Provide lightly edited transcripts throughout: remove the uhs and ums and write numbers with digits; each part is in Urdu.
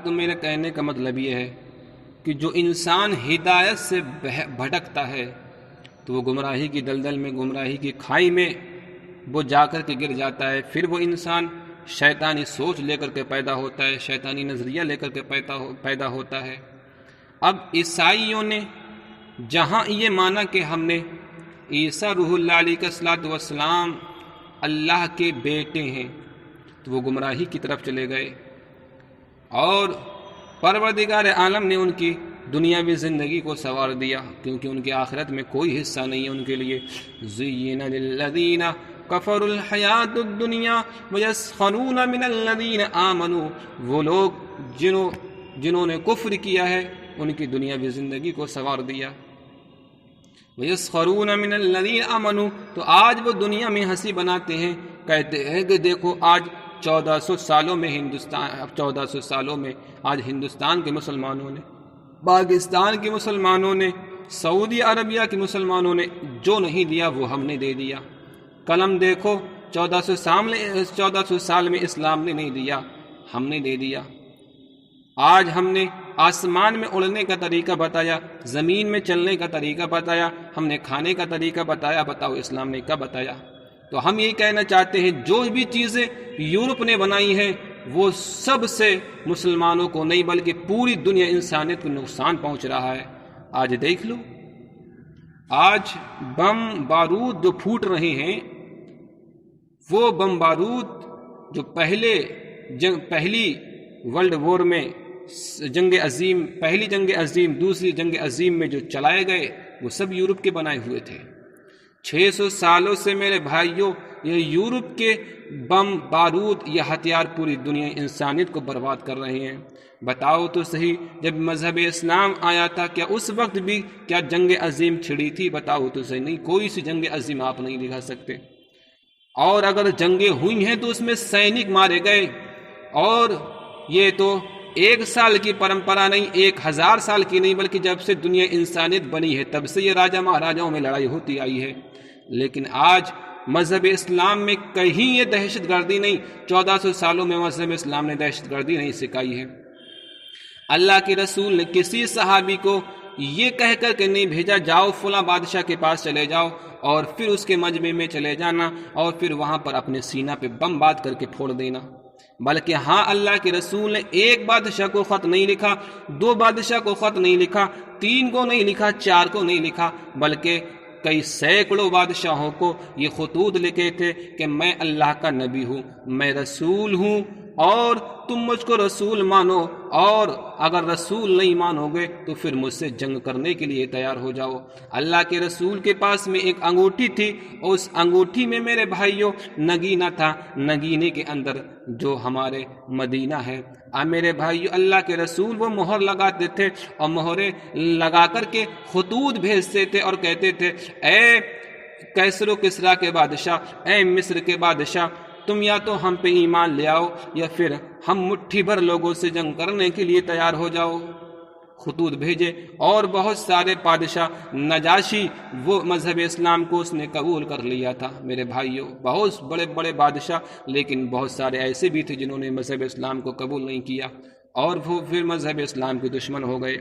تو میرے کہنے کا مطلب یہ ہے کہ جو انسان ہدایت سے بھٹکتا ہے تو وہ گمراہی کی دلدل میں، گمراہی کی کھائی میں وہ جا کر کے گر جاتا ہے. پھر وہ انسان شیطانی سوچ لے کر کے پیدا ہوتا ہے، شیطانی نظریہ لے کر کے پیدا ہوتا ہے. اب عیسائیوں نے جہاں یہ مانا کہ ہم نے عیسیٰ روح اللہ علیہ السلام اللہ کے بیٹے ہیں، تو وہ گمراہی کی طرف چلے گئے اور پروردگار عالم نے ان کی دنیاوی زندگی کو سنوار دیا، کیونکہ ان کی آخرت میں کوئی حصہ نہیں ہے ان کے لیے. زین للذین کفروا الحیات الدنیا ویسخرون من الذین آمنوا، وہ لوگ جنہوں نے کفر کیا ہے ان کی دنیاوی زندگی کو سنوار دیا. ویسخرون من الذین آمنوا، تو آج وہ دنیا میں ہنسی بناتے ہیں، کہتے ہیں کہ دیکھو آج 1400 سالوں میں آج ہندوستان کے مسلمانوں نے، پاکستان کے مسلمانوں نے، سعودی عربیہ کے مسلمانوں نے جو نہیں دیا وہ ہم نے دے دیا. قلم دیکھو 1400 سال میں اسلام نے نہیں دیا، ہم نے دے دیا. آج ہم نے آسمان میں اڑنے کا طریقہ بتایا، زمین میں چلنے کا طریقہ بتایا، ہم نے کھانے کا طریقہ بتایا، بتاؤ اسلام نے کیا بتایا؟ تو ہم یہی کہنا چاہتے ہیں جو بھی چیزیں یورپ نے بنائی ہیں وہ سب سے مسلمانوں کو نہیں بلکہ پوری دنیا انسانیت کو نقصان پہنچ رہا ہے. آج دیکھ لو، آج بم بارود جو پھوٹ رہے ہیں، وہ بم بارود جو پہلی ورلڈ وار میں پہلی جنگ عظیم، دوسری جنگ عظیم میں جو چلائے گئے وہ سب یورپ کے بنائے ہوئے تھے. 600 سالوں سے میرے بھائیوں یہ یورپ کے بم بارود یہ ہتھیار پوری دنیا انسانیت کو برباد کر رہے ہیں. بتاؤ تو صحیح، جب مذہب اسلام آیا تھا کیا اس وقت بھی کیا جنگ عظیم چھڑی تھی؟ بتاؤ تو صحیح، نہیں، کوئی سی جنگ عظیم آپ نہیں دکھا سکتے. اور اگر جنگیں ہوئی ہیں تو اس میں سینک مارے گئے، اور یہ تو 1 سال کی پرمپرا نہیں، 1000 سال کی نہیں، بلکہ جب سے دنیا انسانیت بنی ہے تب سے یہ راجہ مہاراجاؤں میں لڑائی ہوتی آئی ہے. لیکن آج مذہب اسلام میں کہیں یہ دہشت گردی نہیں، 1400 سالوں میں مذہب اسلام نے دہشت گردی نہیں سکھائی ہے. اللہ کے رسول نے کسی صحابی کو یہ کہہ کر کے نہیں بھیجا جاؤ فلاں بادشاہ کے پاس چلے جاؤ اور پھر اس کے مجمع میں چلے جانا اور پھر وہاں پر اپنے سینہ پہ بم باندھ کر کے پھوڑ دینا، بلکہ ہاں اللہ کے رسول نے 1 بادشاہ کو خط نہیں لکھا، 2 بادشاہ کو خط نہیں لکھا، 3 کو نہیں لکھا، 4 کو نہیں لکھا، بلکہ کئی سینکڑوں بادشاہوں کو یہ خطوط لکھے تھے کہ میں اللہ کا نبی ہوں، میں رسول ہوں اور تم مجھ کو رسول مانو، اور اگر رسول نہیں مانو گے تو پھر مجھ سے جنگ کرنے کے لیے تیار ہو جاؤ. اللہ کے رسول کے پاس میں ایک انگوٹھی تھی، اس انگوٹھی میں میرے بھائیوں نگینہ تھا، نگینے کے اندر جو ہمارے مدینہ ہے. میرے بھائیو اللہ کے رسول وہ مہر لگاتے تھے اور مہریں لگا کر کے خطوط بھیجتے تھے اور کہتے تھے اے کیسر و کسریٰ کے بادشاہ، اے مصر کے بادشاہ، تم یا تو ہم پہ ایمان لے آؤ یا پھر ہم مٹھی بھر لوگوں سے جنگ کرنے کے لیے تیار ہو جاؤ. خطوط بھیجے اور بہت سارے بادشاہ، نجاشی وہ مذہب اسلام کو اس نے قبول کر لیا تھا. میرے بھائیوں بہت بڑے بڑے بادشاہ، لیکن بہت سارے ایسے بھی تھے جنہوں نے مذہب اسلام کو قبول نہیں کیا اور وہ پھر مذہب اسلام کے دشمن ہو گئے،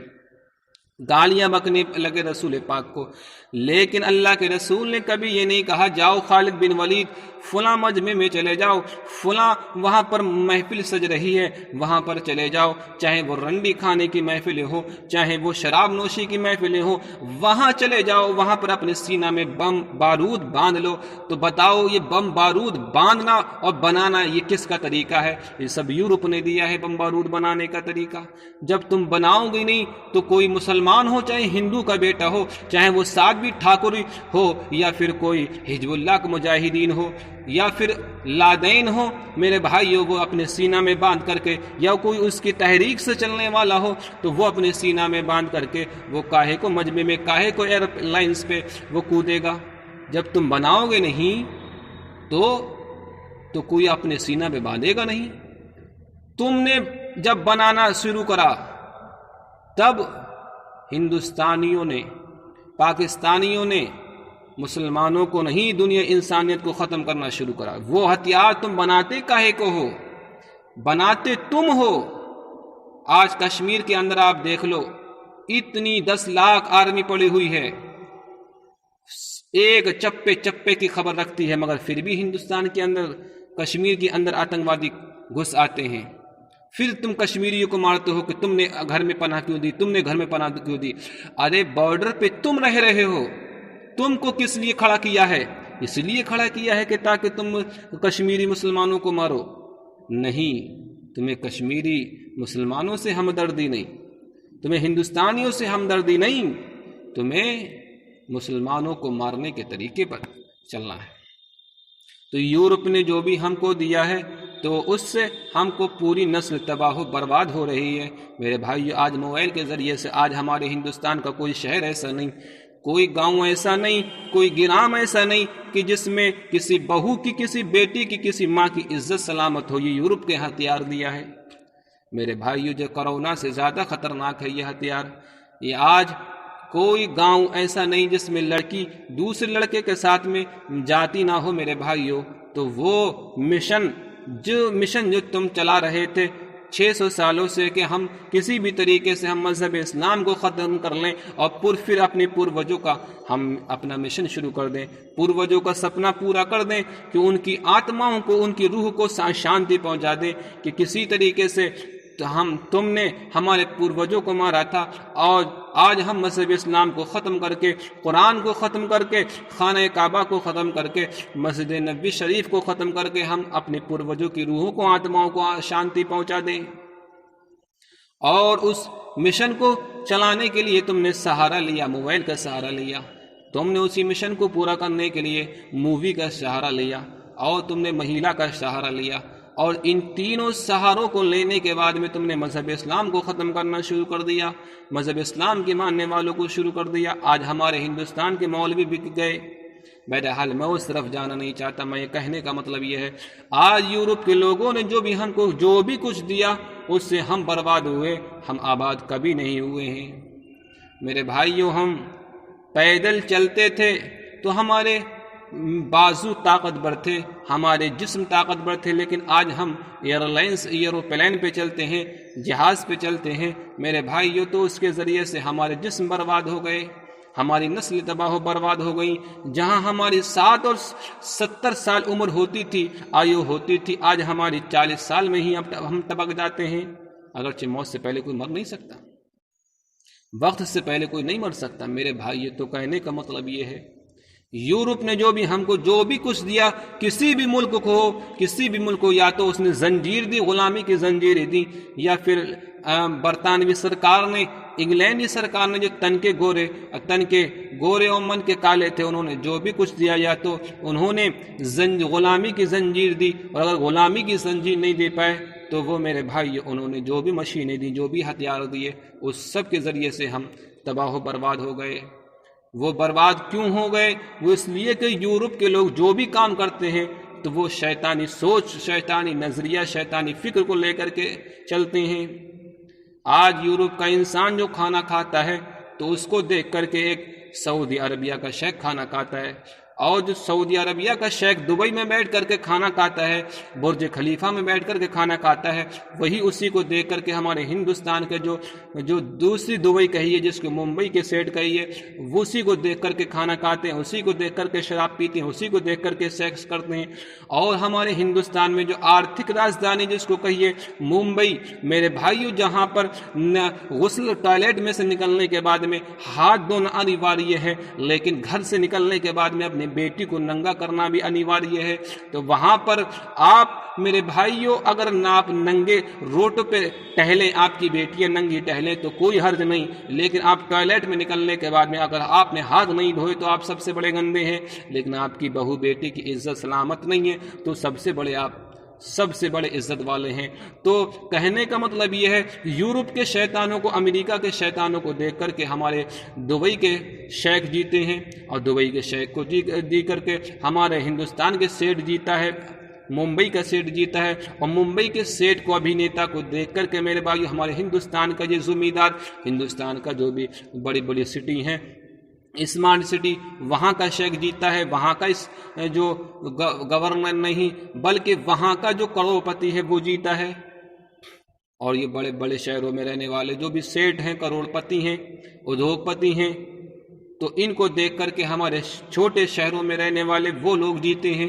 گالیاں بکنے لگے رسول پاک کو. لیکن اللہ کے رسول نے کبھی یہ نہیں کہا جاؤ خالد بن ولید فلاں مجمع میں چلے جاؤ، فلاں وہاں پر محفل سج رہی ہے وہاں پر چلے جاؤ، چاہے وہ رنڈی کھانے کی محفلیں ہو، چاہے وہ شراب نوشی کی محفلیں ہو، وہاں چلے جاؤ، وہاں پر اپنے سینہ میں بم بارود باندھ لو. تو بتاؤ یہ بم بارود باندھنا اور بنانا یہ کس کا طریقہ ہے؟ یہ سب یورپ نے دیا ہے بم بارود بنانے کا طریقہ. جب تم بناؤ گے نہیں تو کوئی مسلمان ہو چاہے ہندو کا بیٹا ہو، چاہے وہ سادھوی ٹھاکر ہو یا پھر کوئی حزب اللہ کا مجاہدین ہو یا پھر لادین ہو، میرے بھائیو وہ اپنے سینہ میں باندھ کر کے، یا کوئی اس کی تحریک سے چلنے والا ہو تو وہ اپنے سینہ میں باندھ کر کے وہ کاہے کو مجمع میں، کاہے کو ایئر لائنز پہ وہ کودے گا. جب تم بناؤ گے نہیں تو کوئی اپنے سینہ میں باندھے گا نہیں. تم نے جب بنانا شروع کرا تب ہندوستانیوں نے، پاکستانیوں نے مسلمانوں کو نہیں دنیا انسانیت کو ختم کرنا شروع کرا. وہ ہتھیار تم بناتے کاہے کو ہو؟ بناتے تم ہو آج کشمیر کے اندر آپ دیکھ لو، اتنی 10 لاکھ آرمی پڑی ہوئی ہے، ایک چپے چپے کی خبر رکھتی ہے، مگر پھر بھی ہندوستان کے اندر، کشمیر کے اندر آتنکوادی گھس آتے ہیں۔ پھر تم کشمیریوں کو مارتے ہو کہ تم نے گھر میں پناہ کیوں دی، تم نے گھر میں پناہ کیوں دی۔ ارے بارڈر پہ تم رہ رہے ہو، تم کو کس لیے کھڑا کیا ہے؟ اس لیے کھڑا کیا ہے کہ تاکہ تم کشمیری مسلمانوں کو مارو؟ نہیں، تمہیں کشمیری مسلمانوں سے ہمدردی نہیں، تمہیں ہندوستانیوں سے ہمدردی نہیں، تمہیں مسلمانوں کو مارنے کے طریقے پر چلنا ہے۔ تو یورپ نے جو بھی ہم کو دیا ہے تو اس سے ہم کو پوری نسل تباہ و برباد ہو رہی ہے۔ میرے بھائی، آج موبائل کے ذریعے سے آج ہمارے ہندوستان کا کوئی شہر ایسا نہیں، کوئی گاؤں ایسا نہیں، کوئی گرام ایسا نہیں کہ جس میں کسی بہو کی، کسی بیٹی کی، کسی ماں کی عزت سلامت ہو۔ یہ یورپ کے ہتھیار دیا ہے میرے بھائیو، جو کرونا سے زیادہ خطرناک ہے یہ ہتھیار۔ یہ آج کوئی گاؤں ایسا نہیں جس میں لڑکی دوسرے لڑکے کے ساتھ میں جاتی نہ ہو میرے بھائیو۔ تو وہ مشن جو تم چلا رہے تھے 600 سالوں سے کہ ہم کسی بھی طریقے سے ہم مذہب اسلام کو ختم کر لیں اور پھر اپنے پوروجوں کا ہم اپنا مشن شروع کر دیں، پوروجوں کا سپنا پورا کر دیں کہ ان کی آتماؤں کو، ان کی روح کو شانتی پہنچا دیں کہ کسی طریقے سے تم نے ہمارے پوروجوں کو مارا تھا اور آج ہم مذہب اسلام کو ختم کر کے، قرآن کو ختم کر کے، خانہ کعبہ کو ختم کر کے، مسجد نبوی شریف کو ختم کر کے ہم اپنے پوروجوں کی روحوں کو، آتماؤں کو شانتی پہنچا دیں۔ اور اس مشن کو چلانے کے لیے تم نے سہارا لیا، موبائل کا سہارا لیا، تم نے اسی مشن کو پورا کرنے کے لیے مووی کا سہارا لیا، اور تم نے مہیلا کا سہارا لیا، اور ان تینوں سہاروں کو لینے کے بعد میں تم نے مذہب اسلام کو ختم کرنا شروع کر دیا، مذہب اسلام کے ماننے والوں کو شروع کر دیا۔ آج ہمارے ہندوستان کے مولوی بک گئے۔ بہرحال میں اس طرف جانا نہیں چاہتا، میں یہ کہنے کا مطلب یہ ہے، آج یورپ کے لوگوں نے جو بھی ہم کو جو بھی کچھ دیا اس سے ہم برباد ہوئے، ہم آباد کبھی نہیں ہوئے ہیں۔ میرے بھائیوں، ہم پیدل چلتے تھے تو ہمارے بازو طاقتور تھے، ہمارے جسم طاقتور تھے، لیکن آج ہم ایروپلین پہ چلتے ہیں، جہاز پہ چلتے ہیں میرے بھائیوں، تو اس کے ذریعے سے ہمارے جسم برباد ہو گئے، ہماری نسل تباہ و برباد ہو گئی۔ جہاں ہماری 60 اور 70 سال عمر ہوتی تھی، آیو ہوتی تھی، آج ہماری 40 سال میں ہی ہم تبک جاتے ہیں۔ اگرچہ موت سے پہلے کوئی مر نہیں سکتا، وقت سے پہلے کوئی نہیں مر سکتا میرے بھائی۔ تو کہنے کا مطلب یہ ہے، یورپ نے جو بھی ہم کو جو بھی کچھ دیا، کسی بھی ملک کو یا تو اس نے زنجیر دی، غلامی کی زنجیریں دی، یا پھر برطانوی سرکار نے، انگلینڈی سرکار نے جو تن کے گورے اور من کے کالے تھے، انہوں نے جو بھی کچھ دیا، یا تو انہوں نے غلامی کی زنجیر دی، اور اگر غلامی کی زنجیر نہیں دے پائے تو وہ میرے بھائی انہوں نے جو بھی مشینیں دی، جو بھی ہتھیار دیے، اس سب کے ذریعے سے ہم تباہ و برباد ہو گئے۔ وہ برباد کیوں ہو گئے؟ وہ اس لیے کہ یورپ کے لوگ جو بھی کام کرتے ہیں تو وہ شیطانی سوچ، شیطانی نظریہ، شیطانی فکر کو لے کر کے چلتے ہیں۔ آج یورپ کا انسان جو کھانا کھاتا ہے تو اس کو دیکھ کر کے ایک سعودی عربیہ کا شیخ کھانا کھاتا ہے، اور جو سعودی عربیہ کا شیخ دبئی میں بیٹھ کر کے کھانا کھاتا ہے، برج خلیفہ میں بیٹھ کر کے کھانا کھاتا ہے، وہی اسی کو دیکھ کر کے ہمارے ہندوستان کے جو دوسری دبئی کہیے، جس کو ممبئی کے سیٹ کہیے، وہ اسی کو دیکھ کر کے کھانا کھاتے ہیں، اسی کو دیکھ کر کے شراب پیتے ہیں، اسی کو دیکھ کر کے سیکس کرتے ہیں۔ اور ہمارے ہندوستان میں جو آرتھک راجدھانی جس کو کہیے ممبئی، میرے بھائیوں، جہاں پر غسل ٹوائلٹ میں سے نکلنے کے بعد میں ہاتھ دھونا انیواریہ ہے، لیکن گھر سے نکلنے کے بعد میں اپنے بیٹی کو ننگا کرنا بھی انیواریہ ہے، تو وہاں پر آپ میرے بھائیوں اگر آپ ننگے روڈ پہ ٹہلیں، آپ کی بیٹیاں ننگی ٹہلیں تو کوئی حرج نہیں، لیکن آپ ٹوائلٹ میں نکلنے کے بعد میں اگر آپ نے ہاتھ نہیں دھوئے تو آپ سب سے بڑے گندے ہیں، لیکن آپ کی بہو بیٹی کی عزت سلامت نہیں ہے تو سب سے بڑے عزت والے ہیں۔ تو کہنے کا مطلب یہ ہے، یورپ کے شیطانوں کو، امریکہ کے شیطانوں کو دیکھ کر کے ہمارے دبئی کے شیخ جیتے ہیں، اور دبئی کے شیخ کو دی کر کے ہمارے ہندوستان کے سیٹ جیتا ہے، ممبئی کا سیٹ جیتا ہے، اور ممبئی کے سیٹ کو، ابھینیتا کو دیکھ کر کے میرے بھائی ہمارے ہندوستان کا یہ زمیندار، ہندوستان کا جو بھی بڑی بڑی سٹی ہیں، اسمارٹ سٹی، وہاں کا شیخ جیتا ہے، وہاں کا جو گورنر نہیں بلکہ وہاں کا جو کروڑ پتی ہے وہ جیتا ہے۔ اور یہ بڑے بڑے شہروں میں رہنے والے جو بھی سیٹ ہیں، کروڑپتی ہیں، ادھوگپتی ہیں، تو ان کو دیکھ کر کے ہمارے چھوٹے شہروں میں رہنے والے وہ لوگ جیتے ہیں،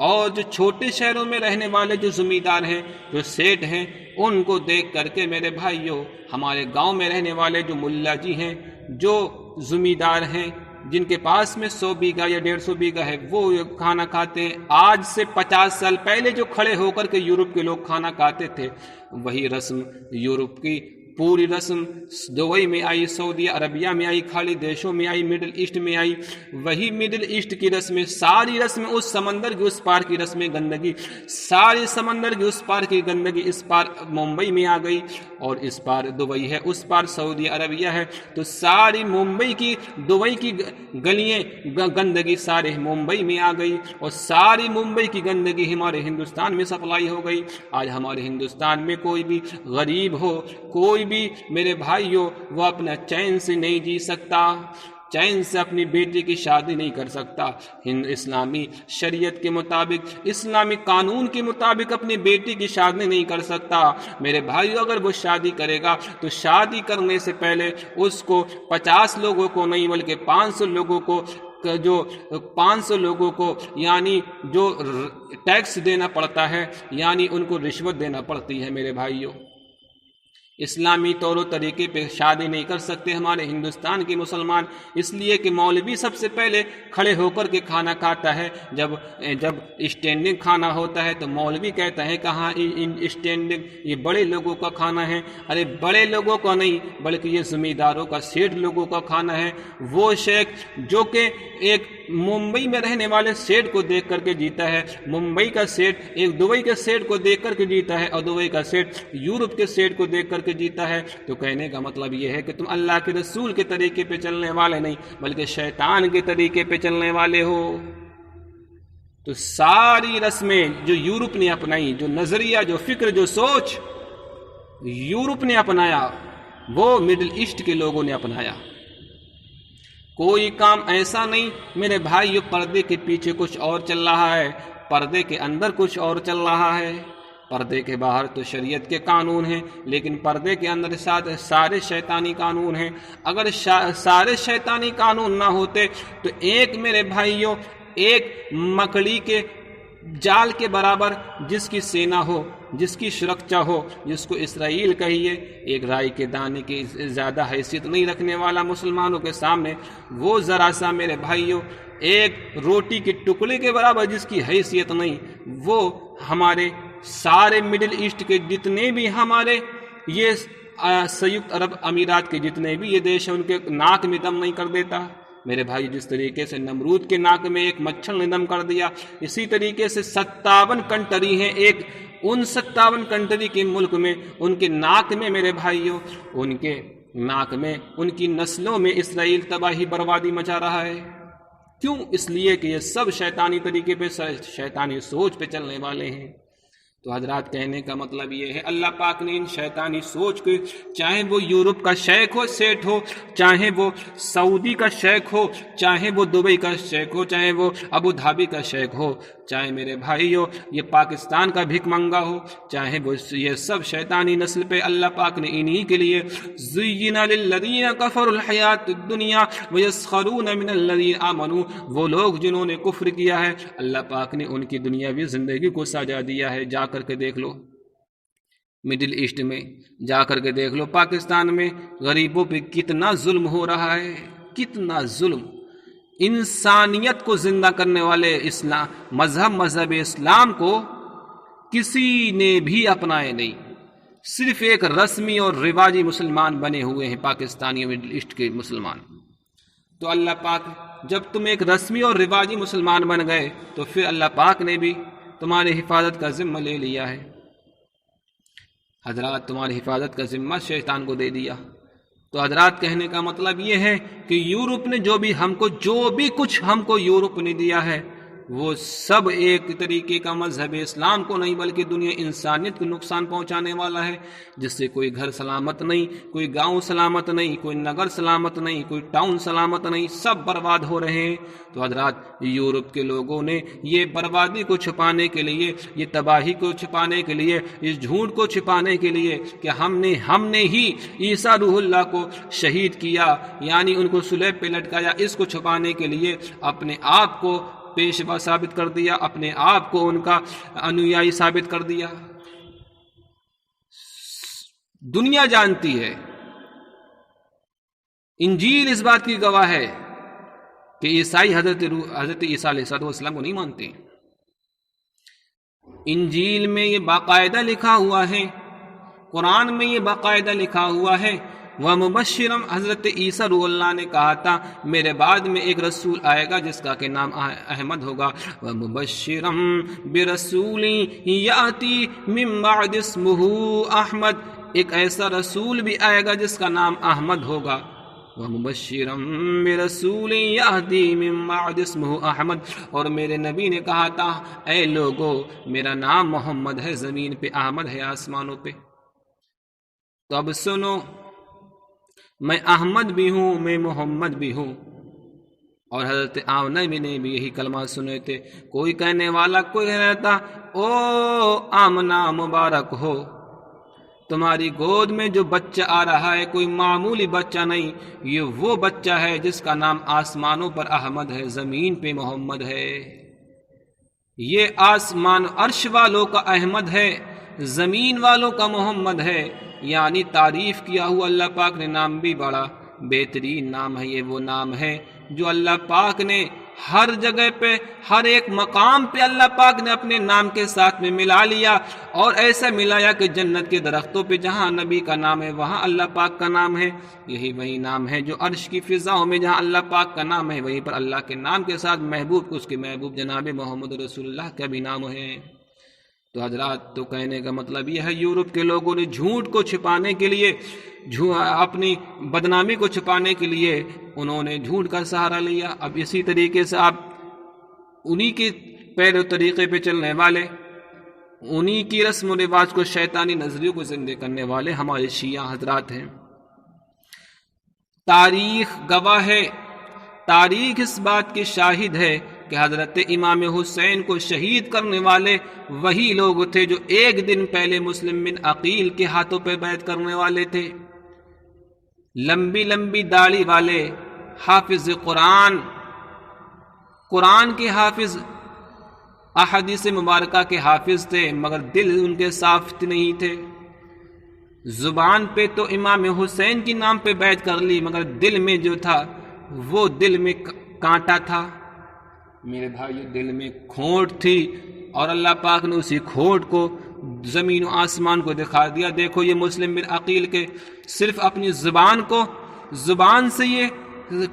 اور جو چھوٹے شہروں میں رہنے والے جو زمیندار ہیں، جو سیٹ ہیں، ان کو دیکھ کر کے میرے بھائیوں ہمارے گاؤں میں رہنے والے جو ملا جی ہیں، جو زمیندار ہیں، جن کے پاس میں 100 بیگھہ یا 150 بیگھہ ہے، وہ کھانا کھاتے ہیں۔ آج سے 50 سال پہلے جو کھڑے ہو کر کے یورپ کے لوگ کھانا کھاتے تھے، وہی رسم یورپ کی پوری رسم دبئی میں آئی، سعودی عربیہ میں آئی، خالی دیشوں میں آئی، مڈل ایسٹ میں آئی۔ وہی مڈل ایسٹ کی رسمیں، ساری رسمیں، اس سمندر کی اس پار کی رسمیں، گندگی، ساری سمندر کی اس پار کی گندگی اس پار ممبئی میں آ گئی، اور اس پار دبئی ہے، اس پار سعودی عربیہ ہے، تو ساری ممبئی کی دبئی کی گلیاں گندگی سارے ممبئی میں آ گئی، اور ساری ممبئی کی گندگی ہمارے ہندوستان میں سپلائی ہو گئی۔ آج ہمارے ہندوستان میں کوئی بھی غریب ہو، کوئی بھی میرے بھائیوں، وہ اپنا چین سے نہیں جی سکتا، چین سے اپنی بیٹی کی شادی نہیں کر سکتا، اسلامی شریعت کے مطابق، اسلامی قانون کے مطابق اپنی بیٹی کی شادی نہیں کر سکتا۔ میرے بھائیو، اگر وہ شادی کرے گا تو شادی کرنے سے پہلے اس کو 50 لوگوں کو نہیں بلکہ 500 لوگوں کو، جو 500 لوگوں کو یعنی جو ٹیکس دینا پڑتا ہے، یعنی ان کو رشوت دینا پڑتی ہے۔ میرے بھائیوں، اسلامی طور و طریقے پہ شادی نہیں کر سکتے ہمارے ہندوستان کے مسلمان، اس لیے کہ مولوی سب سے پہلے کھڑے ہو کر کے کھانا کھاتا ہے۔ جب اسٹینڈنگ کھانا ہوتا ہے تو مولوی کہتا ہے کہاں اسٹینڈنگ، یہ بڑے لوگوں کا کھانا ہے۔ ارے بڑے لوگوں کا نہیں، بلکہ یہ زمینداروں کا، سیٹ لوگوں کا کھانا ہے۔ وہ شیخ جو کہ ایک ممبئی میں رہنے والے سیٹ کو دیکھ کر کے جیتا ہے، ممبئی کا سیٹ ایک دبئی کے سیٹ کو دیکھ کر کے جیتا ہے، اور دبئی کا سیٹ یورپ کے سیٹ کو دیکھ کر کے جیتا ہے، تو کہنے کا مطلب یہ ہے کہ تم اللہ کے رسول کے طریقے پہ چلنے والے نہیں بلکہ شیطان کے طریقے پہ چلنے والے ہو۔ تو ساری رسمیں جو یورپ نے اپنائی، جو نظریہ، جو فکر، جو سوچ یورپ نے اپنایا، وہ مڈل ایسٹ کے لوگوں نے اپنایا۔ کوئی کام ایسا نہیں میرے بھائیو، پردے کے پیچھے کچھ اور چل رہا ہے، پردے کے اندر کچھ اور چل رہا ہے۔ پردے کے باہر تو شریعت کے قانون ہیں، لیکن پردے کے اندر سارے شیطانی قانون ہیں۔ اگر سارے شیطانی قانون نہ ہوتے تو ایک میرے بھائیوں، ایک مکڑی کے جال کے برابر جس کی سینا ہو، جس کی سرکشا ہو، جس کو اسرائیل کہیے، ایک رائی کے دانے کی زیادہ حیثیت نہیں رکھنے والا مسلمانوں کے سامنے، وہ ذرا سا میرے بھائیوں ایک روٹی کے ٹکڑے کے برابر جس کی حیثیت نہیں، وہ ہمارے سارے مڈل ایسٹ کے جتنے بھی ہمارے یہ سیکت عرب امارات کے جتنے بھی یہ دیش ہیں، ان کے ناک میں دم نہیں کر دیتا۔ میرے بھائی، جس طریقے سے نمرود کے ناک میں ایک مچھر نے دم کر دیا، اسی طریقے سے 57 کنٹری ہیں، ان 57 کنٹری کے ملک میں، ان کے ناک میں میرے بھائیوں، ان کے ناک میں، ان کی نسلوں میں اسرائیل تباہی بربادی مچا رہا ہے۔ کیوں؟ اس لیے کہ یہ سب شیطانی طریقے پہ، شیطانی سوچ پہ چلنے والے ہیں۔ تو حضرات، کہنے کا مطلب یہ ہے، اللہ پاک نے ان شیطانی سوچ کو، چاہے وہ یورپ کا شیخ ہو، سیٹ ہو، چاہے وہ سعودی کا شیخ ہو، چاہے وہ دبئی کا شیخ ہو، چاہے وہ ابو دھابی کا شیخ ہو، چاہے میرے بھائیو یہ پاکستان کا بھیک منگا ہو، چاہے وہ یہ سب شیطانی نسل پہ، اللہ پاک نے انہی کے لیے زُيِّنَ لِلَّذِينَ كَفَرُوا الْحَيَاةُ الدُّنْيَا وَيَسْخَرُونَ مِنَ الَّذِينَ آمَنُوا، وہ لوگ جنہوں نے کفر کیا ہے، اللہ پاک نے ان کی دنیاوی زندگی کو سجا دیا ہے۔ جا کر کے دیکھ لو مڈل ایسٹ میں، جا کر کے دیکھ لو پاکستان میں غریبوں پہ کتنا ظلم ہو رہا ہے، کتنا ظلم۔ انسانیت کو زندہ کرنے والے اسلام مذہب اسلام کو کسی نے بھی اپنائے نہیں، صرف ایک رسمی اور رواجی مسلمان بنے ہوئے ہیں پاکستانی مڈل ایسٹ کے مسلمان۔ تو اللہ پاک، جب تم ایک رسمی اور رواجی مسلمان بن گئے تو پھر اللہ پاک نے بھی تمہاری حفاظت کا ذمہ لے لیا ہے۔ حضرات، تمہاری حفاظت کا ذمہ شیطان کو دے دیا۔ تو حضرات، کہنے کا مطلب یہ ہے کہ یورپ نے جو بھی کچھ ہم کو یورپ نے دیا ہے، وہ سب ایک طریقے کا مذہب اسلام کو نہیں بلکہ دنیا انسانیت کو نقصان پہنچانے والا ہے، جس سے کوئی گھر سلامت نہیں، کوئی گاؤں سلامت نہیں، کوئی نگر سلامت نہیں، کوئی ٹاؤن سلامت نہیں، سب برباد ہو رہے ہیں۔ تو حضرات یورپ کے لوگوں نے یہ بربادی کو چھپانے کے لیے، یہ تباہی کو چھپانے کے لیے، اس جھوٹ کو چھپانے کے لیے کہ ہم نے ہی عیسیٰ روح اللہ کو شہید کیا، یعنی ان کو صلیب پہ لٹکایا، اس کو چھپانے کے لیے اپنے آپ کو پیشوا ثابت کر دیا، اپنے آپ کو ان کا انویائی ثابت کر دیا۔ دنیا جانتی ہے، انجیل اس بات کی گواہ ہے کہ عیسائی حضرت عیسیٰ علیہ السلام کو نہیں مانتے۔ انجیل میں یہ باقاعدہ لکھا ہوا ہے، قرآن میں یہ باقاعدہ لکھا ہوا ہے۔ وَمُبَشِّرًا، حضرت عیسیٰ روح اللہ نے کہا تھا میرے بعد میں ایک رسول آئے گا جس کا کہ نام احمد ہوگا۔ وَمُبَشِّرًا بِرَسُولٍ يَأْتِي مِن بَعْدِ اسْمُهُ احمد، ایک ایسا رسول بھی آئے گا جس کا نام احمد ہوگا۔ وَمُبَشِّرًا بِرَسُولٍ يَأْتِي مِن بَعْدِ اسْمُهُ احمد، اور میرے نبی نے کہا تھا اے لوگو میرا نام محمد ہے، زمین پہ احمد ہے، آسمانوں پہ۔ تو اب سنو، میں احمد بھی ہوں، میں محمد بھی ہوں۔ اور حضرت آمنہ نے بھی یہی کلمات سنے تھے۔ کوئی کہنے والا کوئی رہتا، او آمنہ مبارک ہو، تمہاری گود میں جو بچہ آ رہا ہے کوئی معمولی بچہ نہیں، یہ وہ بچہ ہے جس کا نام آسمانوں پر احمد ہے، زمین پہ محمد ہے۔ یہ آسمان عرش والوں کا احمد ہے، زمین والوں کا محمد ہے، یعنی تعریف کیا ہوا اللہ پاک نے نام بھی بڑا بہترین نام ہے۔ یہ وہ نام ہے جو اللہ پاک نے ہر جگہ پہ، ہر ایک مقام پہ اللہ پاک نے اپنے نام کے ساتھ میں ملا لیا، اور ایسا ملایا کہ جنت کے درختوں پہ جہاں نبی کا نام ہے وہاں اللہ پاک کا نام ہے، یہی وہی نام ہے جو عرش کی فضاؤں میں جہاں اللہ پاک کا نام ہے وہیں پر اللہ کے نام کے ساتھ محبوب، اس کے محبوب جناب محمد رسول اللہ کا بھی نام ہے۔ تو حضرات، تو کہنے کا مطلب یہ ہے یورپ کے لوگوں نے جھوٹ کو چھپانے کے لیے، اپنی بدنامی کو چھپانے کے لیے انہوں نے جھوٹ کا سہارا لیا۔ اب اسی طریقے سے آپ انہی کے پیر و طریقے پہ چلنے والے، انہی کی رسم و رواج کو، شیطانی نظریوں کو زندہ کرنے والے ہمارے شیعہ حضرات ہیں۔ تاریخ گواہ ہے، تاریخ اس بات کی شاہد ہے کہ حضرت امام حسین کو شہید کرنے والے وہی لوگ تھے جو ایک دن پہلے مسلم بن عقیل کے ہاتھوں پہ بیعت کرنے والے تھے۔ لمبی لمبی داڑھی والے، حافظ قرآن، قرآن کے حافظ، احادیث مبارکہ کے حافظ تھے، مگر دل ان کے صاف نہیں تھے۔ زبان پہ تو امام حسین کے نام پہ بیعت کر لی، مگر دل میں جو تھا وہ دل میں کانٹا تھا میرے بھائی، دل میں کھوٹ تھی، اور اللہ پاک نے اسی کھوٹ کو زمین و آسمان کو دکھا دیا۔ دیکھو یہ مسلم بن عقیل کے صرف اپنی زبان سے یہ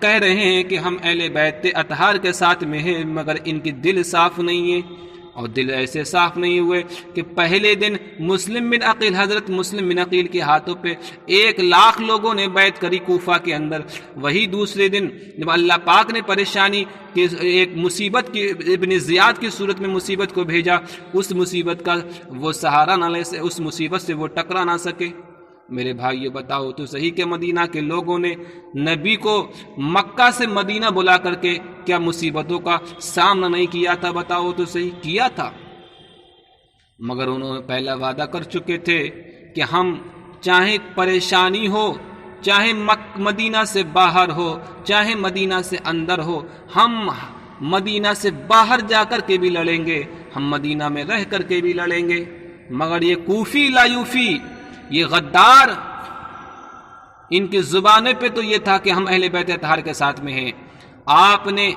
کہہ رہے ہیں کہ ہم اہل بیت اطہار کے ساتھ میں ہیں، مگر ان کی دل صاف نہیں ہے، اور دل ایسے صاف نہیں ہوئے کہ پہلے دن مسلم بن عقیل، حضرت مسلم بن عقیل کے ہاتھوں پہ 1,00,000 لوگوں نے بیعت کری کوفہ کے اندر، وہی دوسرے دن جب اللہ پاک نے پریشانی کہ ایک مصیبت کی، ابن زیاد کی صورت میں مصیبت کو بھیجا، اس مصیبت کا وہ سہارا نہ لے، اس مصیبت سے وہ ٹکرا نہ سکے۔ میرے بھائی یہ بتاؤ تو صحیح کہ مدینہ کے لوگوں نے نبی کو مکہ سے مدینہ بلا کر کے کیا مصیبتوں کا سامنا نہیں کیا تھا؟ بتاؤ تو صحیح، کیا تھا، مگر انہوں نے پہلا وعدہ کر چکے تھے کہ ہم چاہے پریشانی ہو، چاہے مدینہ سے باہر ہو، چاہے مدینہ سے اندر ہو، ہم مدینہ سے باہر جا کر کے بھی لڑیں گے، ہم مدینہ میں رہ کر کے بھی لڑیں گے۔ مگر یہ کوفی لا یوفی، یہ غدار، ان کی زبانیں پہ تو یہ تھا کہ ہم اہل بیت اطہار کے ساتھ میں ہیں۔ آپ نے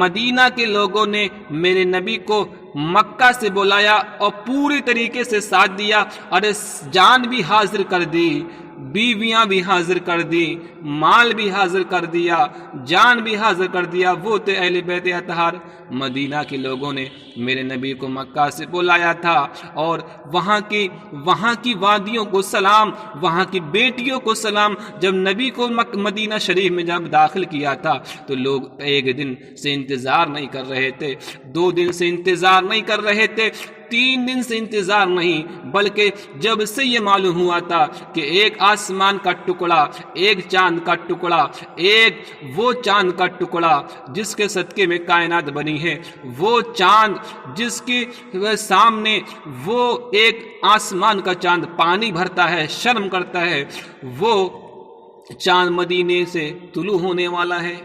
مدینہ کے لوگوں نے میرے نبی کو مکہ سے بلایا اور پوری طریقے سے ساتھ دیا، اور جان بھی حاضر کر دی، بیویاں بھی حاضر کر دی، مال بھی حاضر کر دیا، جان بھی حاضر کر دیا، وہ تھے اہل بیت اطہار۔ مدینہ کے لوگوں نے میرے نبی کو مکہ سے بلایا تھا اور وہاں کی وادیوں کو سلام، وہاں کی بیٹیوں کو سلام۔ جب نبی کو مدینہ شریف میں جب داخل کیا تھا تو لوگ ایک دن سے انتظار نہیں کر رہے تھے، 2 دن سے انتظار نہیں کر رہے تھے، 3 دن سے انتظار نہیں، بلکہ جب سے یہ معلوم ہوا تھا کہ ایک آسمان کا ٹکڑا، ایک چاند کا ٹکڑا، ایک وہ چاند کا ٹکڑا جس کے صدقے میں کائنات بنی ہے، وہ چاند جس کے سامنے وہ ایک آسمان کا چاند پانی بھرتا ہے، شرم کرتا ہے، وہ چاند مدینے سے طلوع ہونے والا ہے۔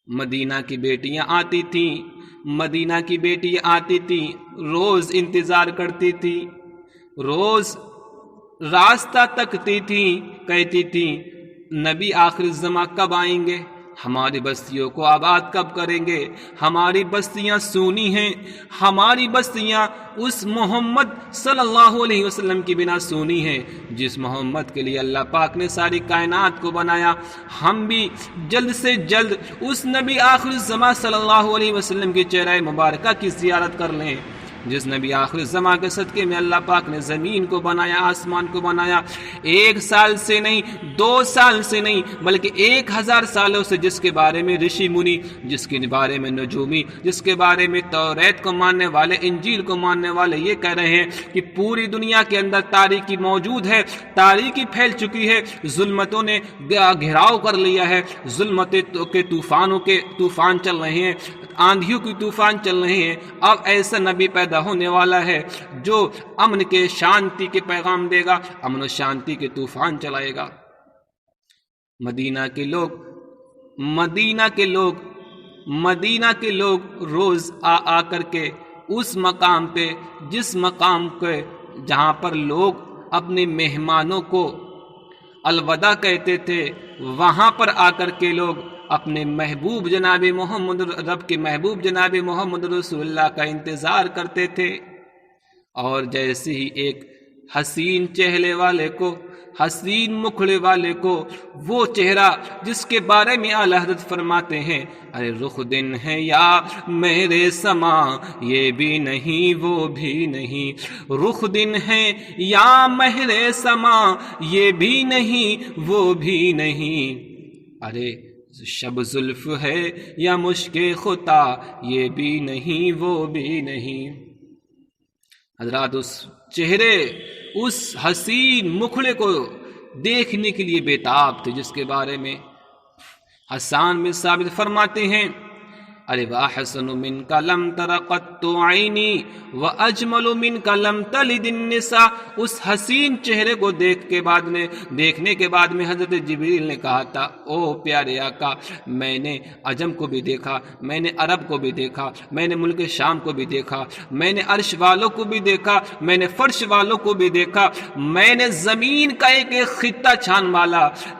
مدینہ کی بیٹیاں آتی تھیں، مدینہ کی بیٹیاں آتی تھیں، روز انتظار کرتی تھی، روز راستہ تکتی تھی، کہتی تھی نبی آخر الزماں کب آئیں گے، ہماری بستیوں کو آباد کب کریں گے، ہماری بستیاں سونی ہیں، ہماری بستیاں اس محمد صلی اللہ علیہ وسلم کی بنا سونی ہیں جس محمد کے لیے اللہ پاک نے ساری کائنات کو بنایا۔ ہم بھی جلد سے جلد اس نبی آخر الزماں صلی اللہ علیہ وسلم کی چہرہ مبارکہ کی زیارت کر لیں جس نبی آخر الزماں کے صدقے میں اللہ پاک نے زمین کو بنایا، آسمان کو بنایا، 1 سال سے نہیں، 2 سال سے نہیں، بلکہ 1000 سالوں سے، جس کے بارے میں رشی منی، جس کے بارے میں نجومی، جس کے بارے میں توریت کو ماننے والے، انجیل کو ماننے والے یہ کہہ رہے ہیں کہ پوری دنیا کے اندر تاریکی موجود ہے، تاریکی پھیل چکی ہے، ظلمتوں نے گھیراؤ کر لیا ہے، ظلمتوں کے طوفان چل رہے ہیں، آندھیوں کی طوفان چل رہے ہیں۔ اب ایسا نبی پیدا ہونے والا ہے جو امن کے، شانتی کے پیغام دے گا، امن و شانتی کے طوفان چلائے گا۔ مدینہ کے لوگ روز آ کر کے اس مقام پہ، جس مقام پہ جہاں پر لوگ اپنے مہمانوں کو الوداع کہتے تھے، وہاں پر آ کر کے لوگ اپنے محبوب جناب محمد، رب کے محبوب جناب محمد رسول اللہ کا انتظار کرتے تھے۔ اور جیسے ہی ایک حسین چہرے والے کو، حسین مکھڑے والے کو، وہ چہرہ جس کے بارے میں اعلی حضرت فرماتے ہیں، ارے رخ دن ہے یا میرے سما، یہ بھی نہیں وہ بھی نہیں، رخ دن ہے یا میرے سما، یہ بھی نہیں وہ بھی نہیں، ارے شب زلف ہے یا مشک خطا، یہ بھی نہیں وہ بھی نہیں۔ حضرات اس چہرے، اس حسین مکھڑے کو دیکھنے کے لیے بےتاب تھے، جس کے بارے میں حسان بن ثابت فرماتے ہیں، ارے واحسن منک لم تر قط عینی واجمل منک لم تلد النساء۔ اس حسین چہرے کو دیکھنے کے بعد میں حضرت جبریل نے کہا تھا، او پیارے آقا، میں نے عجم کو بھی دیکھا، میں نے عرب کو بھی دیکھا، میں نے ملک شام کو بھی دیکھا، میں نے عرش والوں کو بھی دیکھا، میں نے فرش والوں کو بھی دیکھا، میں نے زمین کا ایک ایک خطہ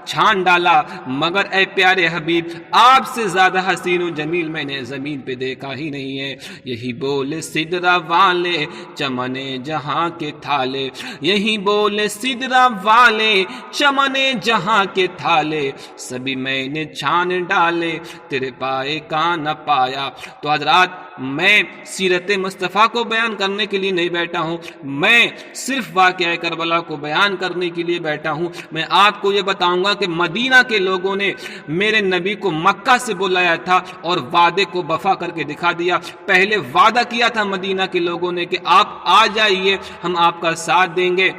چھان ڈالا، مگر اے پیارے حبیب، آپ سے زیادہ حسین و جمیل میں نے زمین پہ دیکھا ہی نہیں ہے۔ یہی بولے سدرہ والے چمنے جہاں کے تھالے، یہی بولے سدرہ والے چمنے جہاں کے تھالے، سبھی میں نے چھان ڈالے تیرے پائے کا نہ پایا۔ تو حضرات، میں سیرت مصطفیٰ کو بیان کرنے کے لیے نہیں بیٹھا ہوں، میں صرف واقعہ کربلا کو بیان کرنے کے لیے بیٹھا ہوں۔ میں آپ کو یہ بتاؤں گا کہ مدینہ کے لوگوں نے میرے نبی کو مکہ سے بلایا تھا اور وعدے کو وفا کر کے دکھا دیا۔ پہلے وعدہ کیا تھا مدینہ کے لوگوں نے کہ آپ آ جائیے، ہم آپ کا ساتھ دیں گے۔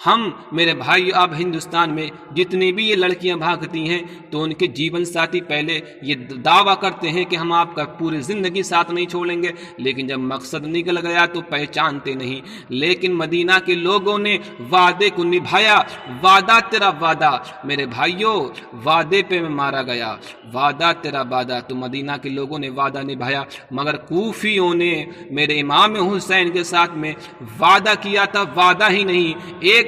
ہم میرے بھائی، آپ ہندوستان میں جتنی بھی یہ لڑکیاں بھاگتی ہیں تو ان کے جیون ساتھی پہلے یہ دعویٰ کرتے ہیں کہ ہم آپ کا پوری زندگی ساتھ نہیں چھوڑیں گے، لیکن جب مقصد نکل گیا تو پہچانتے نہیں۔ لیکن مدینہ کے لوگوں نے وعدے کو نبھایا۔ وعدہ تیرا وعدہ، میرے بھائیوں، وعدے پہ میں مارا گیا، وعدہ تیرا وعدہ۔ تو مدینہ کے لوگوں نے وعدہ نبھایا، مگر کوفیوں نے میرے امام حسین کے ساتھ میں وعدہ کیا تھا، وعدہ ہی نہیں، ایک